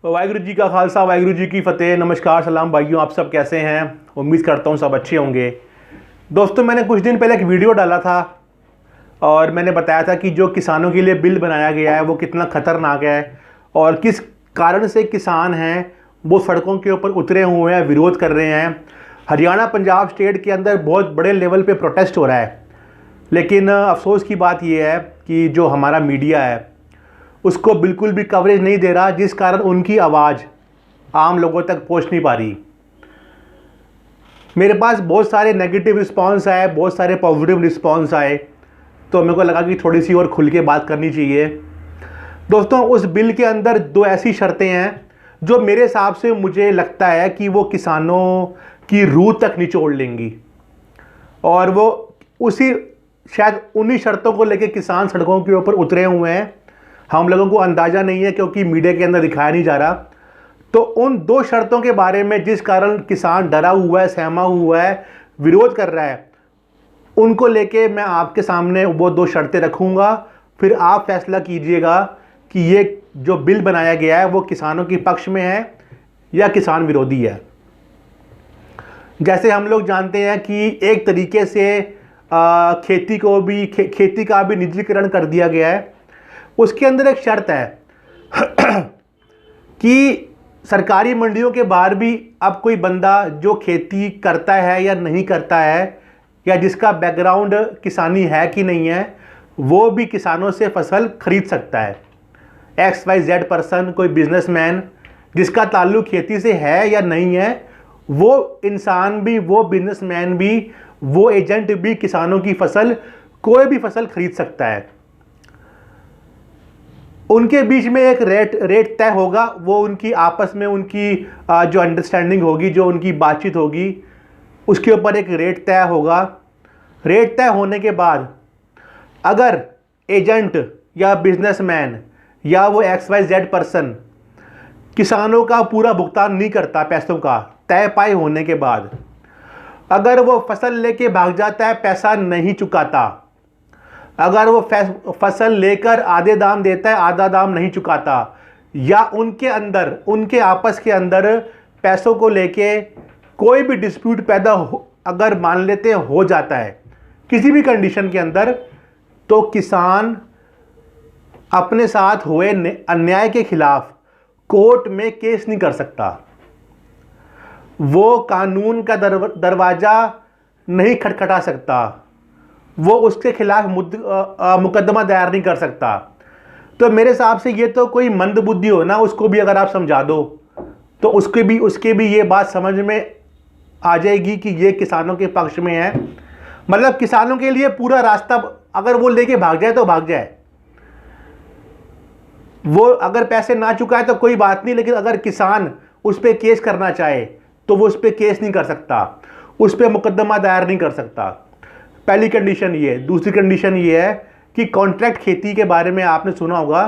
वाहिगुरु जी का खालसा, वाहिगुरु जी की फ़तेह। नमस्कार, सलाम भाइयों, आप सब कैसे हैं? उम्मीद करता हूँ सब अच्छे होंगे। दोस्तों, मैंने कुछ दिन पहले एक वीडियो डाला था और मैंने बताया था कि जो किसानों के लिए बिल बनाया गया है वो कितना ख़तरनाक है और किस कारण से किसान हैं वो सड़कों के ऊपर उतरे हुए हैं, विरोध कर रहे हैं। हरियाणा, पंजाब स्टेट के अंदर बहुत बड़े लेवल पे प्रोटेस्ट हो रहा है, लेकिन अफसोस की बात यह है कि जो हमारा मीडिया है उसको बिल्कुल भी कवरेज नहीं दे रहा, जिस कारण उनकी आवाज़ आम लोगों तक पहुंच नहीं पा रही। मेरे पास बहुत सारे नेगेटिव रिस्पांस आए, बहुत सारे पॉजिटिव रिस्पांस आए, तो मेरे को लगा कि थोड़ी सी और खुल के बात करनी चाहिए। दोस्तों, उस बिल के अंदर दो ऐसी शर्तें हैं जो मेरे हिसाब से मुझे लगता है कि वो किसानों की रूह तक निचोड़ लेंगी, और वो उसी शायद उन्हीं शर्तों को लेकर किसान सड़कों के ऊपर उतरे हुए हैं। हम लोगों को अंदाज़ा नहीं है क्योंकि मीडिया के अंदर दिखाया नहीं जा रहा। तो उन दो शर्तों के बारे में जिस कारण किसान डरा हुआ है, सहमा हुआ है, विरोध कर रहा है, उनको लेके मैं आपके सामने वो दो शर्तें रखूँगा। फिर आप फैसला कीजिएगा कि ये जो बिल बनाया गया है वो किसानों के पक्ष में है या किसान विरोधी है। जैसे हम लोग जानते हैं कि एक तरीके से खेती का भी निजीकरण कर दिया गया है। उसके अंदर एक शर्त है कि सरकारी मंडियों के बाहर भी अब कोई बंदा जो खेती करता है या नहीं करता है, या जिसका बैकग्राउंड किसानी है कि नहीं है, वो भी किसानों से फसल खरीद सकता है। XYZ पर्सन, कोई बिजनेसमैन जिसका ताल्लुक खेती से है या नहीं है, वो इंसान भी, वो बिजनेसमैन भी, वो एजेंट भी किसानों की फसल, कोई भी फसल खरीद सकता है। उनके बीच में एक रेट तय होगा, वो उनकी आपस में उनकी जो अंडरस्टैंडिंग होगी, जो उनकी बातचीत होगी, उसके ऊपर एक रेट तय होगा। रेट तय होने के बाद अगर एजेंट या बिजनेसमैन या वो XYZ पर्सन किसानों का पूरा भुगतान नहीं करता पैसों का, तय पाए होने के बाद अगर वो फसल लेके भाग जाता है, पैसा नहीं चुकाता, अगर वो फसल लेकर आधे दाम देता है, आधा दाम नहीं चुकाता, या उनके आपस के अंदर पैसों को लेके कोई भी डिस्प्यूट पैदा अगर मान लेते हैं हो जाता है किसी भी कंडीशन के अंदर, तो किसान अपने साथ हुए अन्याय के खिलाफ कोर्ट में केस नहीं कर सकता। वो कानून का दरवाज़ा नहीं खटखटा सकता, वो उसके खिलाफ मुकदमा दायर नहीं कर सकता। तो मेरे हिसाब से ये तो कोई मंदबुद्धि हो ना, उसको भी अगर आप समझा दो तो उसके भी ये बात समझ में आ जाएगी कि ये किसानों के पक्ष में है। मतलब किसानों के लिए पूरा रास्ता अगर वो लेके भाग जाए तो भाग जाए। वो अगर पैसे ना चुकाए तो कोई बात नहीं, लेकिन अगर किसान उस पर केस करना चाहे तो वो उस पर केस नहीं कर सकता, उस पर मुकदमा दायर नहीं कर सकता। पहली कंडीशन ये है। दूसरी कंडीशन ये है कि कॉन्ट्रैक्ट खेती के बारे में आपने सुना होगा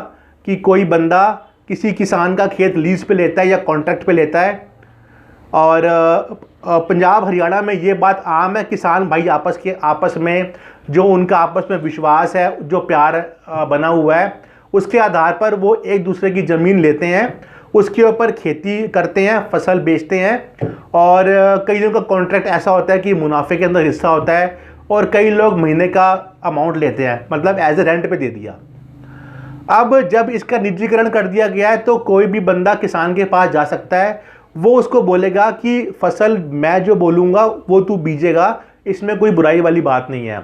कि कोई बंदा किसी किसान का खेत लीज पे लेता है या कॉन्ट्रैक्ट पे लेता है, और पंजाब हरियाणा में ये बात आम है। किसान भाई आपस में जो उनका आपस में विश्वास है, जो प्यार बना हुआ है, उसके आधार पर वो एक दूसरे की ज़मीन लेते हैं, उसके ऊपर खेती करते हैं, फसल बेचते हैं। और कई लोगों का कॉन्ट्रैक्ट ऐसा होता है कि मुनाफे के अंदर हिस्सा होता है, और कई लोग महीने का अमाउंट लेते हैं, मतलब एज ए रेंट पे दे दिया। अब जब इसका निजीकरण कर दिया गया है तो कोई भी बंदा किसान के पास जा सकता है, वो उसको बोलेगा कि फसल मैं जो बोलूँगा वो तू बीजेगा, इसमें कोई बुराई वाली बात नहीं है।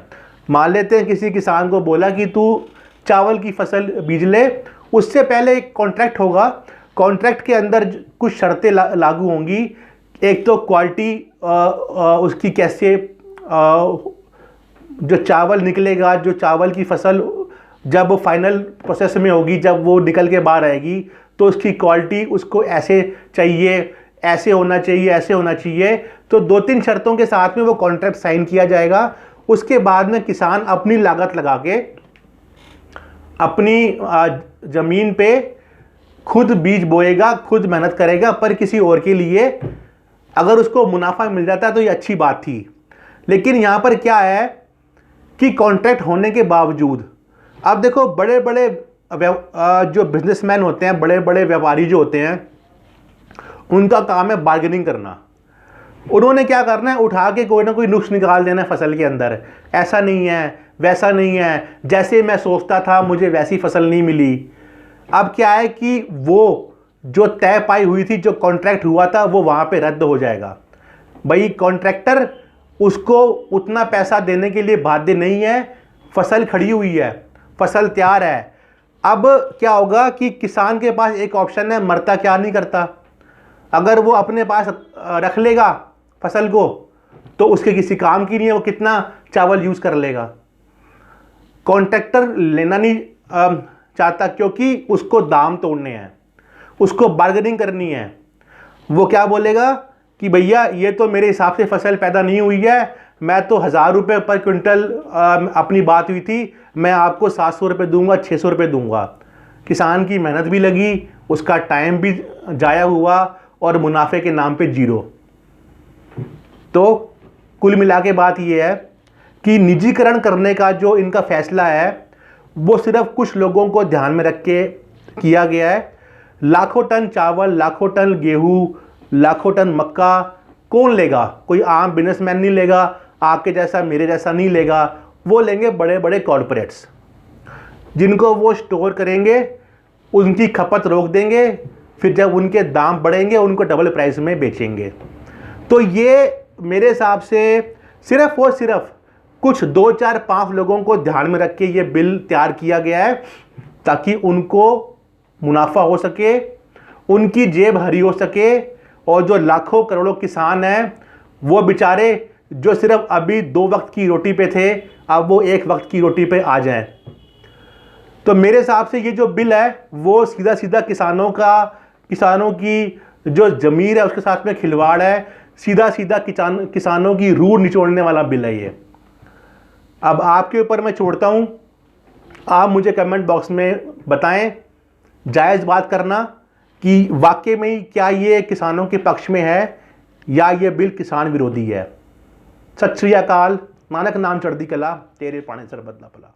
मान लेते हैं किसी किसान को बोला कि तू चावल की फसल बीज ले, उससे पहले एक कॉन्ट्रैक्ट होगा। कॉन्ट्रैक्ट के अंदर कुछ शर्तें लागू होंगी। एक तो क्वालिटी उसकी कैसे, जो चावल निकलेगा, जो चावल की फसल जब फाइनल प्रोसेस में होगी, जब वो निकल के बाहर आएगी, तो उसकी क्वालिटी उसको ऐसे चाहिए, ऐसे होना चाहिए, ऐसे होना चाहिए। तो 2-3 शर्तों के साथ में वो कॉन्ट्रैक्ट साइन किया जाएगा। उसके बाद में किसान अपनी लागत लगा के अपनी ज़मीन पे खुद बीज बोएगा, खुद मेहनत करेगा, पर किसी और के लिए अगर उसको मुनाफा मिल जाता है तो ये अच्छी बात थी। लेकिन यहाँ पर क्या है कि कॉन्ट्रैक्ट होने के बावजूद, अब देखो बड़े बड़े जो बिजनेसमैन होते हैं, बड़े बड़े व्यापारी जो होते हैं, उनका काम है बार्गेनिंग करना। उन्होंने क्या करना है, उठा के कोई ना कोई नुक्स निकाल देना है फसल के अंदर। ऐसा नहीं है, वैसा नहीं है, जैसे मैं सोचता था मुझे वैसी फसल नहीं मिली। अब क्या है कि वो जो तय पाई हुई थी, जो कॉन्ट्रैक्ट हुआ था, वो वहाँ पे रद्द हो जाएगा। भाई कॉन्ट्रैक्टर उसको उतना पैसा देने के लिए बाध्य नहीं है। फसल खड़ी हुई है, फसल तैयार है। अब क्या होगा कि किसान के पास एक ऑप्शन है, मरता क्या नहीं करता। अगर वो अपने पास रख लेगा फसल को तो उसके किसी काम की नहीं है, वो कितना चावल यूज़ कर लेगा। कॉन्ट्रैक्टर लेना नहीं चाहता क्योंकि उसको दाम तोड़ने हैं, उसको बार्गेनिंग करनी है। वो क्या बोलेगा कि भैया ये तो मेरे हिसाब से फसल पैदा नहीं हुई है, मैं तो 1000 रुपये पर क्विंटल अपनी बात हुई थी, मैं आपको 700 रुपये दूंगा, 600 रुपये दूंगा। किसान की मेहनत भी लगी, उसका टाइम भी जाया हुआ और मुनाफे के नाम पे जीरो। तो कुल मिला के बात यह है कि निजीकरण करने का जो इनका फैसला है वो सिर्फ कुछ लोगों को ध्यान में रख के किया गया है। लाखों टन चावल, लाखों टन गेहूं, लाखों टन मक्का कौन लेगा? कोई आम बिजनेसमैन नहीं लेगा, आपके जैसा मेरे जैसा नहीं लेगा। वो लेंगे बड़े बड़े कॉरपोरेट्स, जिनको वो स्टोर करेंगे, उनकी खपत रोक देंगे, फिर जब उनके दाम बढ़ेंगे उनको डबल प्राइस में बेचेंगे। तो ये मेरे हिसाब से सिर्फ और सिर्फ कुछ 2, 4, 5 लोगों को ध्यान में रख के ये बिल तैयार किया गया है, ताकि उनको मुनाफा हो सके, उनकी जेब हरी हो सके, और जो लाखों करोड़ों किसान हैं वो बेचारे जो सिर्फ अभी 2 वक्त की रोटी पे थे, अब वो 1 वक्त की रोटी पे आ जाएं। तो मेरे हिसाब से ये जो बिल है वो सीधा सीधा किसानों की जो ज़मीर है उसके साथ में खिलवाड़ है, सीधा सीधा किसानों की रूह निचोड़ने वाला बिल है ये। अब आपके ऊपर मैं छोड़ता हूँ, आप मुझे कमेंट बॉक्स में बताएं, जायज़ बात करना कि वाकई में ही क्या ये किसानों के पक्ष में है या ये बिल किसान विरोधी है। सत श्री अकाल। नानक नाम चढ़दी कला, तेरे पाने सर बदला भला।